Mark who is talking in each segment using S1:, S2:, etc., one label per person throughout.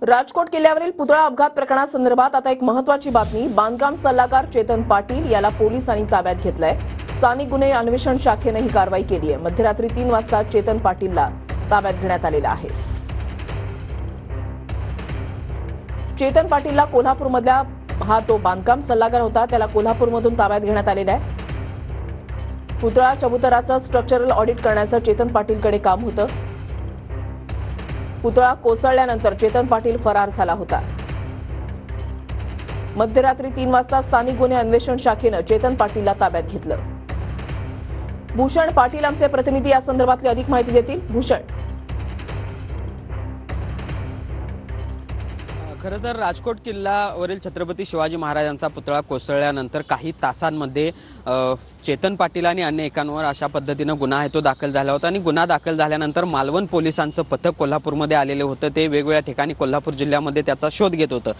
S1: राजकोट किल्ल्यावरील पुतळा अपघात प्रकरणासंदर्भात आता एक महत्त्वाची बातमी। बांधकाम सल्लागार चेतन पाटील याला पोलिसांनी ताब्यात घेतलंय। स्थानिक गुन्हे अन्वेषण शाखेने ही कारवाई केली आहे। मध्यरात्री 3 वाजता चेतन पाटीलला ताब्यात घेण्यात आलेलं आहे। चेतन पाटीलला कोल्हापूरमधल्या हा तो बांधकाम सल्लागार होता, त्याला कोल्हापूरमधून ताब्यात घेण्यात आलेलं आहे। पुतळा चबुतराचं स्ट्रक्चरल ऑडिट करण्याचं चेतन पाटीलकडे काम होतं। पुतळा कोसळल्यानंतर चेतन पाटील फरार झाला होता। मध्यरात्री 3 वाजता स्थानिक गुन्हे अन्वेषण शाखेनं चेतन पाटीलला ताब्यात घेतलं। भूषण पाटील आमचे प्रतिनिधी या संदर्भातली अधिक माहिती देतील। भूषण,
S2: खरं तर राजकोट किल्ल्यावरील छत्रपती शिवाजी महाराजांचा पुतळा कोसळल्यानंतर काही तासांमध्ये चेतन पाटील आणि अन्य एकांवर अशा पद्धतीनं गुन्हा आहे तो दाखल झाला होता आणि गुन्हा दाखल झाल्यानंतर मालवण पोलिसांचं पथक कोल्हापूरमध्ये आलेलं होतं। ते वेगवेगळ्या ठिकाणी कोल्हापूर जिल्ह्यामध्ये त्याचा शोध घेत होतं।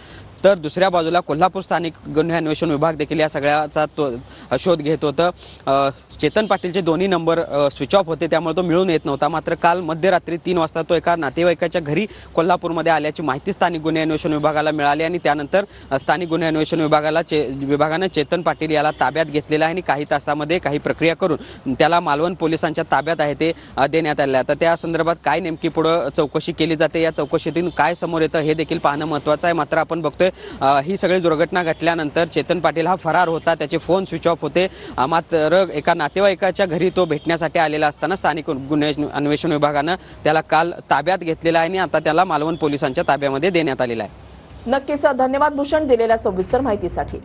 S2: तर दुसऱ्या बाजूला कोल्हापूर स्थानिक गुन्हे अन्वेषण विभाग देखील या सगळ्याचा तो शोध घेत होतं। चेतन पाटीलचे दोन्ही नंबर स्विच ऑफ होते, त्यामुळे तो मिळून येत नव्हता। मात्र काल मध्यरात्री 3 वाजता तो एका नातेवाईकाच्या घरी कोल्हापूरमध्ये आल्याची माहिती स्थानिक गुन्हे अन्वेषण विभागाला मिळाली आणि त्यानंतर स्थानिक गुन्हे अन्वेषण विभागानं चेतन पाटील याला ताब्यात घेतलेला आहे आणि काही तासामध्ये काही प्रक्रिया करून त्याला मालवण पोलिसांच्या ताब्यात आहे ते देण्यात आले आहे। आता त्या संदर्भात काय नेमकी पुढे चौकशी केली जाते, या चौकशीतून काय समोर येतं हे देखील पाहणं महत्त्वाचं आहे। मात्र आपण बघतोय ही सगळी दुर्घटना घडल्यानंतर चेतन पाटील हा फरार होता, त्याचे फोन स्विच ऑफ होते। मात्र एका नातेवाईकाच्या घरी तो भेटण्यासाठी आलेला असताना स्थानिक गुन्हे अन्वेषण विभागानं त्याला काल ताब्यात घेतलेला आहे आणि आता त्याला मालवण पोलिसांच्या ताब्यामध्ये देण्यात आलेला आहे।
S1: नक्कीच धन्यवाद भूषण दिलेल्या सविस्तर माहितीसाठी।